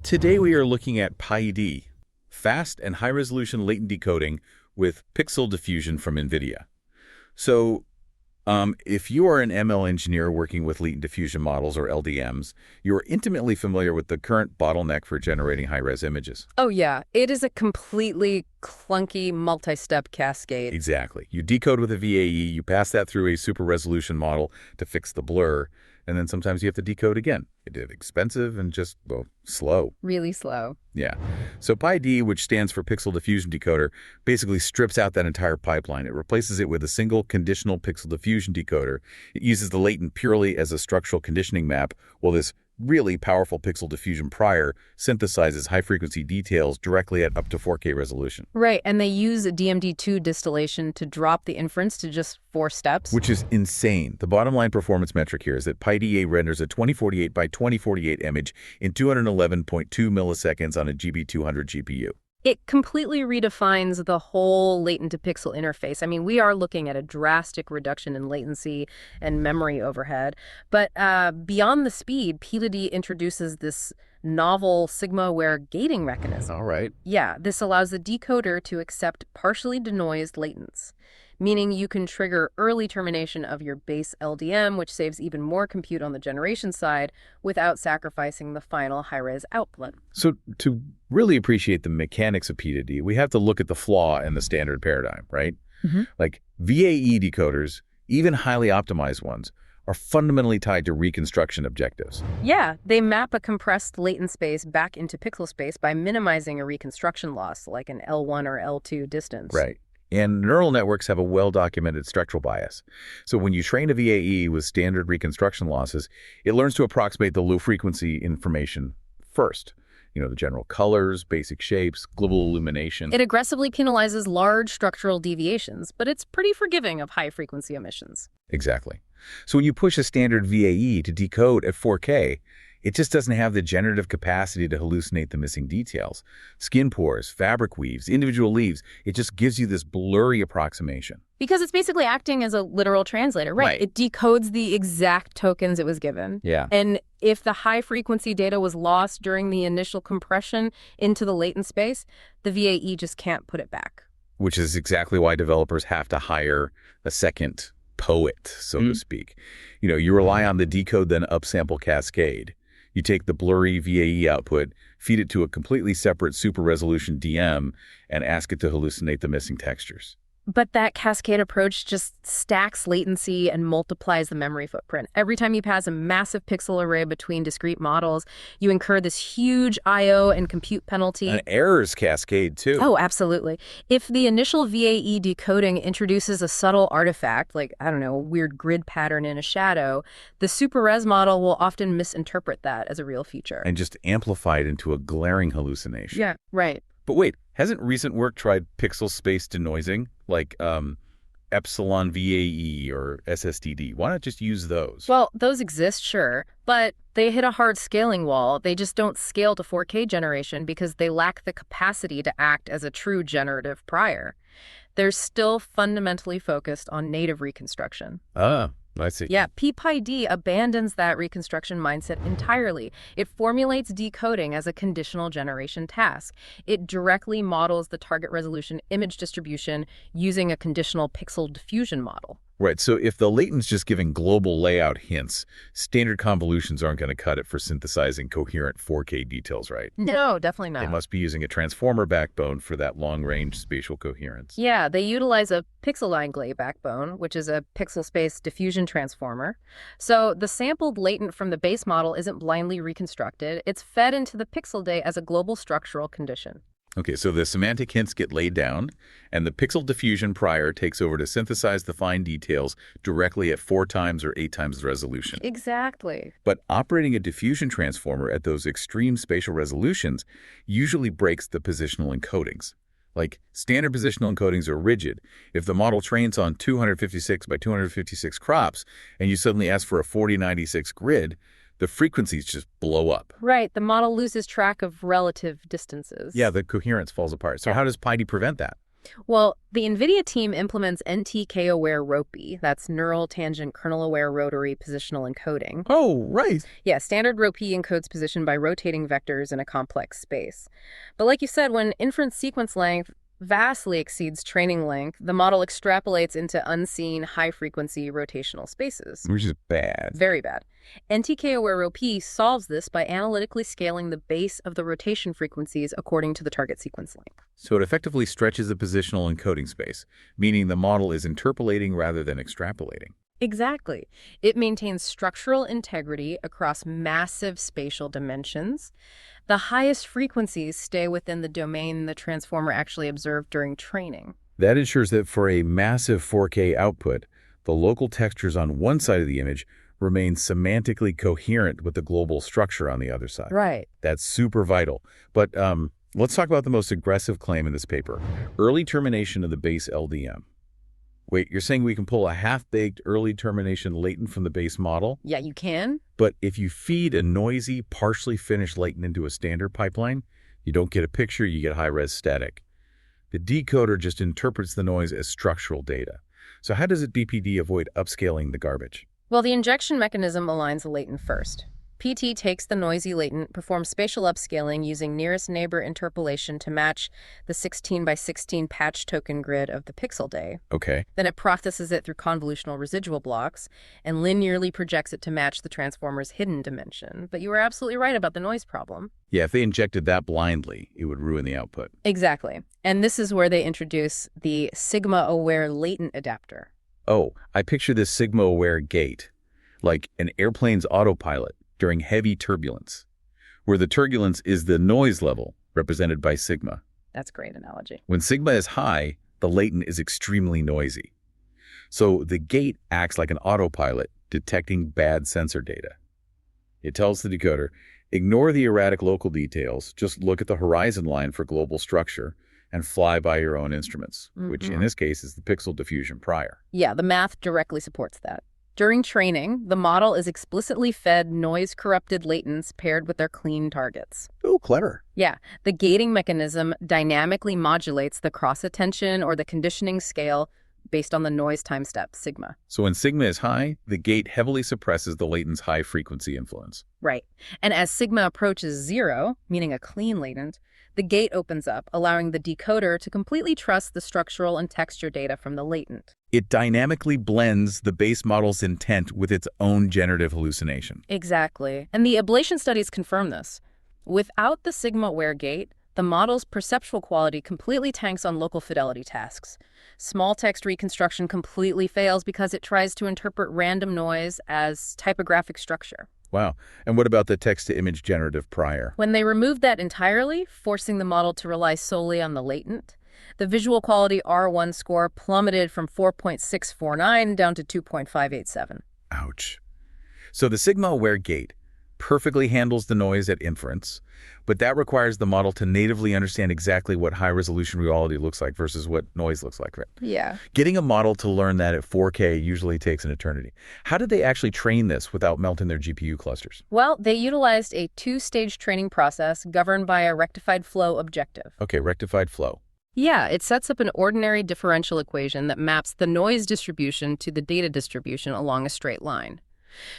Today we are looking at PiD, fast and high-resolution latent decoding with pixel diffusion from NVIDIA. So if you are an ML engineer working with latent diffusion models, or LDMs, you are intimately familiar with the current bottleneck for generating high-res images. Oh yeah, it is a completely clunky multi-step cascade. Exactly. You decode with a VAE, you pass that through a super-resolution model to fix the blur, and then sometimes you have to decode again. It's expensive and just, well, slow. Really slow. Yeah. So PiD, which stands for Pixel Diffusion Decoder, basically strips out that entire pipeline. It replaces it with a single conditional pixel diffusion decoder. It uses the latent purely as a structural conditioning map, while this really powerful pixel diffusion prior synthesizes high-frequency details directly at up to 4K resolution. Right, and they use a DMD2 distillation to drop the inference to just 4 steps. Which is insane. The bottom line performance metric here is that PiDA renders a 2048 by 2048 image in 211.2 milliseconds on a GB200 GPU. It completely redefines the whole latent to pixel interface. I mean, we are looking at a drastic reduction in latency and memory overhead. But beyond the speed, PiD introduces this novel sigma-aware gating mechanism. All right. Yeah, this allows the decoder to accept partially denoised latents, meaning you can trigger early termination of your base LDM, which saves even more compute on the generation side without sacrificing the final high-res output. So to really appreciate the mechanics of PiD, we have to look at the flaw in the standard paradigm, right? Like VAE decoders, even highly optimized ones, are fundamentally tied to reconstruction objectives. Yeah, they map a compressed latent space back into pixel space by minimizing a reconstruction loss, like an L1 or L2 distance. Right. And neural networks have a well-documented structural bias. So when you train a VAE with standard reconstruction losses, it learns to approximate the low-frequency information first. You know, the general colors, basic shapes, global illumination. It aggressively penalizes large structural deviations, but it's pretty forgiving of high-frequency emissions. Exactly. So when you push a standard VAE to decode at 4K, it just doesn't have the generative capacity to hallucinate the missing details. Skin pores, fabric weaves, individual leaves, it just gives you this blurry approximation. Because it's basically acting as a literal translator, right? It decodes the exact tokens it was given. Yeah. And if the high-frequency data was lost during the initial compression into the latent space, the VAE just can't put it back. Which is exactly why developers have to hire a second poet, so to speak. You know, you rely on the decode then upsample cascade. You take the blurry VAE output, feed it to a completely separate super resolution DM, and ask it to hallucinate the missing textures. But that cascade approach just stacks latency and multiplies the memory footprint. Every time you pass a massive pixel array between discrete models, you incur this huge I/O and compute penalty. And errors cascade, too. Oh, absolutely. If the initial VAE decoding introduces a subtle artifact, like, I don't know, a weird grid pattern in a shadow, the super res model will often misinterpret that as a real feature. And just amplify it into a glaring hallucination. Yeah, right. But wait, hasn't recent work tried pixel space denoising, like epsilon VAE or SSTD? Why not just use those? Well, those exist, sure, but they hit a hard scaling wall. They just don't scale to 4K generation because they lack the capacity to act as a true generative prior. They're still fundamentally focused on native reconstruction. Ah, I see. Yeah, PiD abandons that reconstruction mindset entirely. It formulates decoding as a conditional generation task. It directly models the target resolution image distribution using a conditional pixel diffusion model. Right, so if the latent's just giving global layout hints, standard convolutions aren't going to cut it for synthesizing coherent 4K details, right? No, definitely not. They must be using a transformer backbone for that long-range spatial coherence. Yeah, they utilize a pixel line glay backbone, which is a pixel space diffusion transformer. So the sampled latent from the base model isn't blindly reconstructed. It's fed into the pixel day as a global structural condition. Okay, so the semantic hints get laid down, and the pixel diffusion prior takes over to synthesize the fine details directly at 4 times or 8 times the resolution. Exactly. But operating a diffusion transformer at those extreme spatial resolutions usually breaks the positional encodings. Like, standard positional encodings are rigid. If the model trains on 256 by 256 crops, and you suddenly ask for a 4096 grid, the frequencies just blow up. Right. The model loses track of relative distances. Yeah, the coherence falls apart. So how does PiD prevent that? Well, the NVIDIA team implements NTK-aware ROPE, that's Neural Tangent Kernel-Aware Rotary Positional Encoding. Oh, right. Yeah, standard ROPE encodes position by rotating vectors in a complex space. But like you said, when inference sequence length vastly exceeds training length, the model extrapolates into unseen high-frequency rotational spaces. Which is bad. Very bad. NTK-aware ROPE solves this by analytically scaling the base of the rotation frequencies according to the target sequence length. So it effectively stretches the positional encoding space, meaning the model is interpolating rather than extrapolating. Exactly. It maintains structural integrity across massive spatial dimensions. The highest frequencies stay within the domain the transformer actually observed during training. That ensures that for a massive 4K output, the local textures on one side of the image remain semantically coherent with the global structure on the other side. Right. That's super vital. But let's talk about the most aggressive claim in this paper, early termination of the base LDM. Wait, you're saying we can pull a half-baked early termination latent from the base model? Yeah, you can. But if you feed a noisy, partially finished latent into a standard pipeline, you don't get a picture, you get high-res static. The decoder just interprets the noise as structural data. So how does it BPD avoid upscaling the garbage? Well, the injection mechanism aligns the latent first. PT takes the noisy latent, performs spatial upscaling using nearest neighbor interpolation to match the 16 by 16 patch token grid of the pixel day. Okay. Then it processes it through convolutional residual blocks and linearly projects it to match the transformer's hidden dimension. But you were absolutely right about the noise problem. Yeah, if they injected that blindly, it would ruin the output. Exactly. And this is where they introduce the sigma-aware latent adapter. Oh, I picture this sigma-aware gate, like an airplane's autopilot during heavy turbulence, where the turbulence is the noise level represented by sigma. That's a great analogy. When sigma is high, the latent is extremely noisy. So the gate acts like an autopilot detecting bad sensor data. It tells the decoder, ignore the erratic local details, just look at the horizon line for global structure and fly by your own instruments, which in this case is the pixel diffusion prior. Yeah, the math directly supports that. During training, the model is explicitly fed noise-corrupted latents paired with their clean targets. Oh, clever. Yeah, the gating mechanism dynamically modulates the cross-attention or the conditioning scale based on the noise time step, sigma. So when sigma is high, the gate heavily suppresses the latent's high-frequency influence. Right. And as sigma approaches 0, meaning a clean latent, the gate opens up, allowing the decoder to completely trust the structural and texture data from the latent. It dynamically blends the base model's intent with its own generative hallucination. Exactly. And the ablation studies confirm this. Without the sigma-aware gate, the model's perceptual quality completely tanks on local fidelity tasks. Small text reconstruction completely fails because it tries to interpret random noise as typographic structure. Wow. And what about the text-to-image generative prior? When they removed that entirely, forcing the model to rely solely on the latent, the visual quality R1 score plummeted from 4.649 down to 2.587. Ouch. So the sigma-aware gate perfectly handles the noise at inference, but that requires the model to natively understand exactly what high-resolution reality looks like versus what noise looks like, right? Yeah. Getting a model to learn that at 4K usually takes an eternity. How did they actually train this without melting their GPU clusters? Well, they utilized a two-stage training process governed by a rectified flow objective. Okay, rectified flow. Yeah, it sets up an ordinary differential equation that maps the noise distribution to the data distribution along a straight line.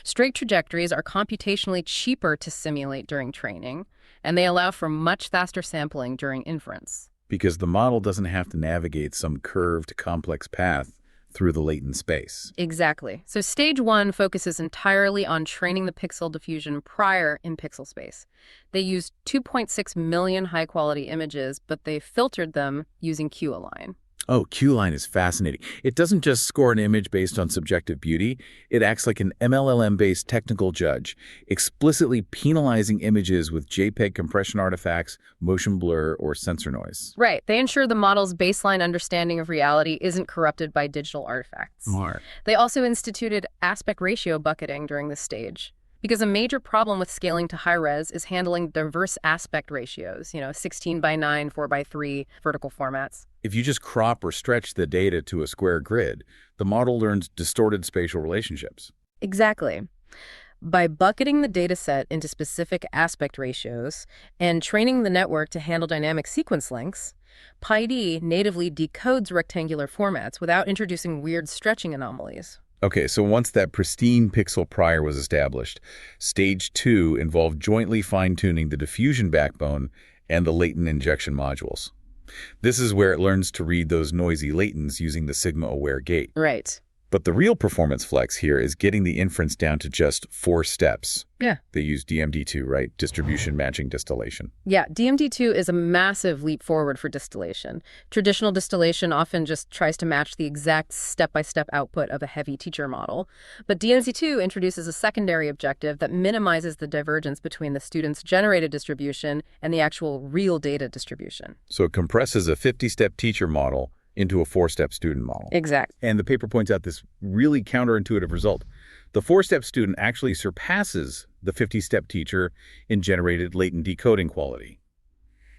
Straight trajectories are computationally cheaper to simulate during training, and they allow for much faster sampling during inference. Because the model doesn't have to navigate some curved, complex path through the latent space. Exactly. So stage 1 focuses entirely on training the pixel diffusion prior in pixel space. They used 2.6 million high-quality images, but they filtered them using Q-align. Oh, Q-line is fascinating. It doesn't just score an image based on subjective beauty. It acts like an MLLM-based technical judge, explicitly penalizing images with JPEG compression artifacts, motion blur, or sensor noise. Right. They ensure the model's baseline understanding of reality isn't corrupted by digital artifacts. Smart. They also instituted aspect ratio bucketing during this stage. Because a major problem with scaling to high-res is handling diverse aspect ratios, 16 by 9, 4 by 3 vertical formats. If you just crop or stretch the data to a square grid, the model learns distorted spatial relationships. Exactly. By bucketing the dataset into specific aspect ratios and training the network to handle dynamic sequence lengths, PiD natively decodes rectangular formats without introducing weird stretching anomalies. Okay, so once that pristine pixel prior was established, stage 2 involved jointly fine-tuning the diffusion backbone and the latent injection modules. This is where it learns to read those noisy latents using the sigma-aware gate. Right. But the real performance flex here is getting the inference down to just 4 steps. Yeah. They use DMD2, right? Distribution matching distillation. Yeah, DMD2 is a massive leap forward for distillation. Traditional distillation often just tries to match the exact step-by-step output of a heavy teacher model. But DMD2 introduces a secondary objective that minimizes the divergence between the student's generated distribution and the actual real data distribution. So it compresses a 50-step teacher model into a 4-step student model. Exactly. And the paper points out this really counterintuitive result. The 4-step student actually surpasses the 50-step teacher in generated latent decoding quality.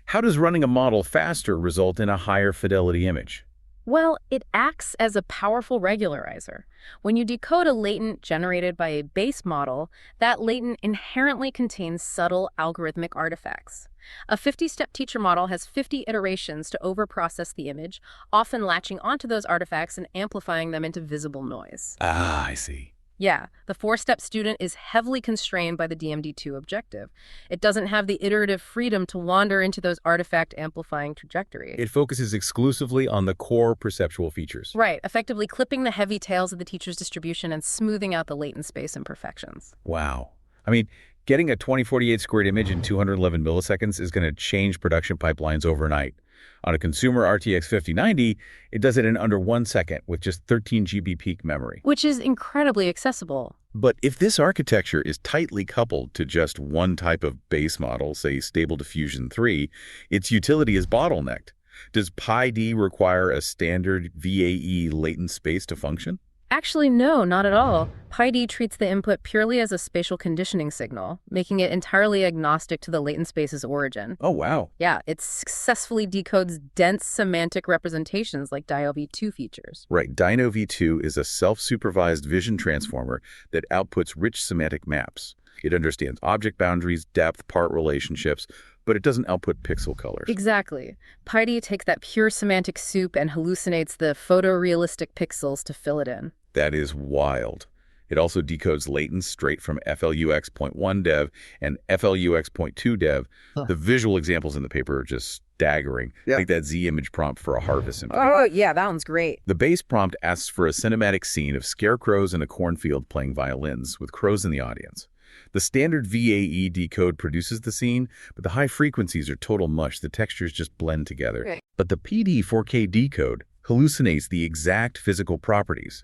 How does running a model faster result in a higher fidelity image? Well, it acts as a powerful regularizer. When you decode a latent generated by a base model, that latent inherently contains subtle algorithmic artifacts. A 50-step teacher model has 50 iterations to overprocess the image, often latching onto those artifacts and amplifying them into visible noise. Ah, I see. Yeah, the 4-step student is heavily constrained by the DMD2 objective. It doesn't have the iterative freedom to wander into those artifact-amplifying trajectories. It focuses exclusively on the core perceptual features. Right, effectively clipping the heavy tails of the teacher's distribution and smoothing out the latent space imperfections. Wow. I mean, getting a 2048 squared image in 211 milliseconds is going to change production pipelines overnight. On a consumer RTX 5090, it does it in under 1 second with just 13 GB peak memory. Which is incredibly accessible. But if this architecture is tightly coupled to just one type of base model, say Stable Diffusion 3, its utility is bottlenecked. Does PiD require a standard VAE latent space to function? Actually, no, not at all. PiD treats the input purely as a spatial conditioning signal, making it entirely agnostic to the latent space's origin. Oh, wow. Yeah, it successfully decodes dense semantic representations like DIOV2 features. Right. DynoV2 is a self-supervised vision transformer that outputs rich semantic maps. It understands object boundaries, depth, part relationships, but it doesn't output pixel colors. Exactly. PiD takes that pure semantic soup and hallucinates the photorealistic pixels to fill it in. That is wild. It also decodes latents straight from FLUX.1 dev and FLUX.2 dev. The visual examples in the paper are just staggering. Yeah. Like that Z image prompt for a harvest symphony. Oh, yeah, that one's great. The base prompt asks for a cinematic scene of scarecrows in a cornfield playing violins with crows in the audience. The standard VAE decode produces the scene, but the high frequencies are total mush. The textures just blend together. Okay. But the PD 4K decode hallucinates the exact physical properties.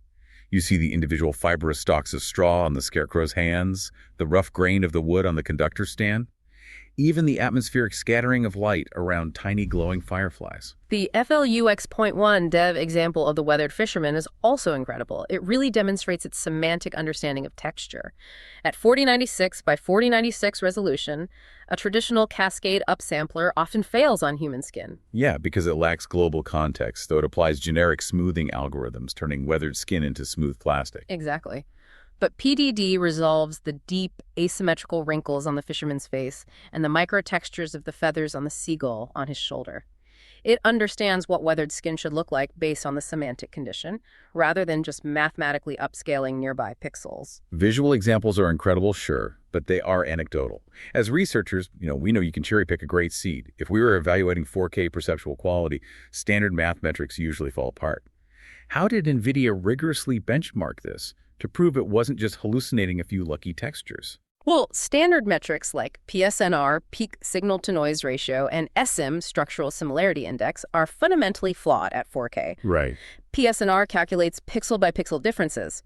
You see the individual fibrous stalks of straw on the scarecrow's hands, the rough grain of the wood on the conductor's stand, even the atmospheric scattering of light around tiny glowing fireflies. The FLUX.1 dev example of the weathered fisherman is also incredible. It really demonstrates its semantic understanding of texture. At 4096 by 4096 resolution, a traditional Cascade upsampler often fails on human skin. Yeah, because it lacks global context, though it applies generic smoothing algorithms, turning weathered skin into smooth plastic. Exactly. But PDD resolves the deep, asymmetrical wrinkles on the fisherman's face and the micro-textures of the feathers on the seagull on his shoulder. It understands what weathered skin should look like based on the semantic condition, rather than just mathematically upscaling nearby pixels. Visual examples are incredible, sure, but they are anecdotal. As researchers, we know you can cherry-pick a great seed. If we were evaluating 4K perceptual quality, standard math metrics usually fall apart. How did NVIDIA rigorously benchmark this to prove it wasn't just hallucinating a few lucky textures? Well, standard metrics like PSNR, peak signal-to-noise ratio, and SIM, structural similarity index, are fundamentally flawed at 4K. Right. PSNR calculates pixel-by-pixel differences.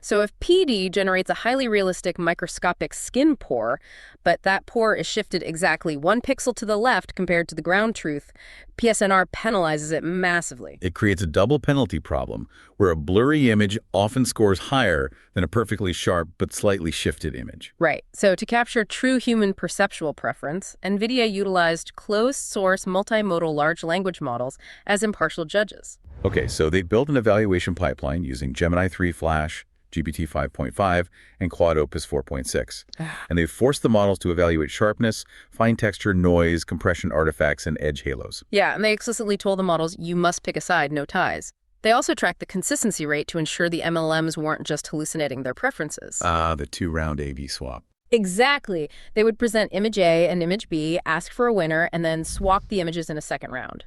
So if PD generates a highly realistic microscopic skin pore, but that pore is shifted exactly 1 pixel to the left compared to the ground truth, PSNR penalizes it massively. It creates a double penalty problem, where a blurry image often scores higher than a perfectly sharp but slightly shifted image. Right. So to capture true human perceptual preference, NVIDIA utilized closed-source multimodal large language models as impartial judges. Okay, so they built an evaluation pipeline using Gemini 3 Flash, GPT 5.5, and Claude Opus 4.6. And they've forced the models to evaluate sharpness, fine texture, noise, compression artifacts, and edge halos. Yeah, and they explicitly told the models, you must pick a side, no ties. They also tracked the consistency rate to ensure the MLMs weren't just hallucinating their preferences. The two-round A-B swap. Exactly. They would present image A and image B, ask for a winner, and then swap the images in a second round.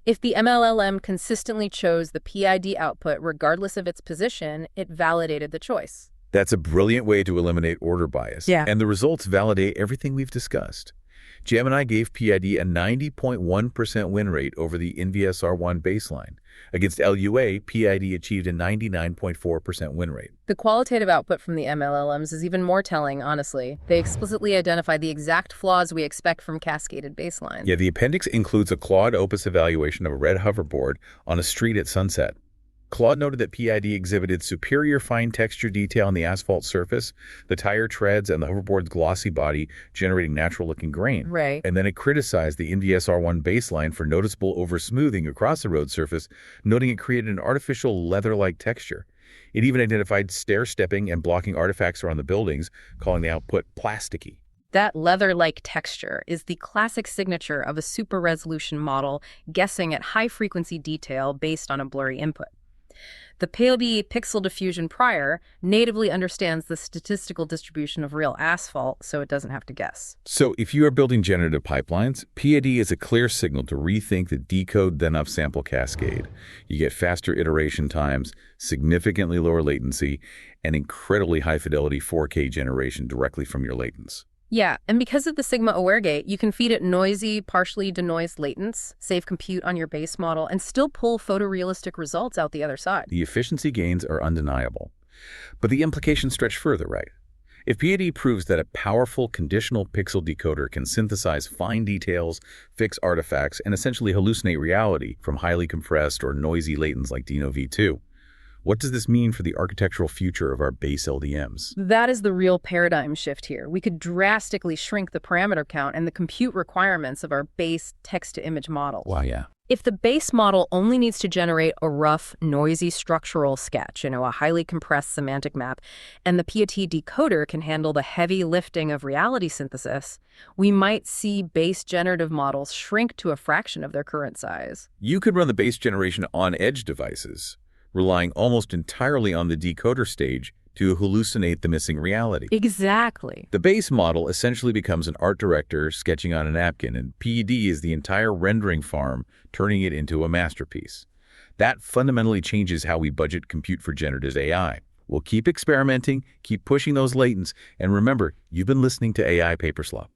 If the MLLM consistently chose the PiD output regardless of its position, it validated the choice. That's a brilliant way to eliminate order bias. Yeah. And the results validate everything we've discussed. Gemini gave PiD a 90.1% win rate over the NVSR1 baseline. Against LUA, PiD achieved a 99.4% win rate. The qualitative output from the MLLMs is even more telling, honestly. They explicitly identify the exact flaws we expect from cascaded baselines. Yeah, the appendix includes a Claude Opus evaluation of a red hoverboard on a street at sunset. Claude noted that PiD exhibited superior fine texture detail on the asphalt surface, the tire treads, and the hoverboard's glossy body, generating natural-looking grain. Right. And then it criticized the NVSR1 baseline for noticeable over-smoothing across the road surface, noting it created an artificial leather-like texture. It even identified stair-stepping and blocking artifacts around the buildings, calling the output plasticky. That leather-like texture is the classic signature of a super-resolution model guessing at high-frequency detail based on a blurry input. The PiD pixel diffusion prior natively understands the statistical distribution of real asphalt, so it doesn't have to guess. So if you are building generative pipelines, PiD is a clear signal to rethink the decode then upsample cascade. You get faster iteration times, significantly lower latency, and incredibly high fidelity 4K generation directly from your latents. Yeah, and because of the sigma-aware gate, you can feed it noisy, partially denoised latents, save compute on your base model, and still pull photorealistic results out the other side. The efficiency gains are undeniable. But the implications stretch further, right? If PiD proves that a powerful conditional pixel decoder can synthesize fine details, fix artifacts, and essentially hallucinate reality from highly compressed or noisy latents like Deno v2, what does this mean for the architectural future of our base LDMs? That is the real paradigm shift here. We could drastically shrink the parameter count and the compute requirements of our base text-to-image models. Wow, yeah. If the base model only needs to generate a rough, noisy structural sketch, a highly compressed semantic map, and the PiD decoder can handle the heavy lifting of reality synthesis, we might see base generative models shrink to a fraction of their current size. You could run the base generation on edge devices, relying almost entirely on the decoder stage to hallucinate the missing reality. Exactly. The base model essentially becomes an art director sketching on a napkin, and PiD is the entire rendering farm, turning it into a masterpiece. That fundamentally changes how we budget compute for generative AI. We'll keep experimenting, keep pushing those latents, and remember, you've been listening to AI Paperslop.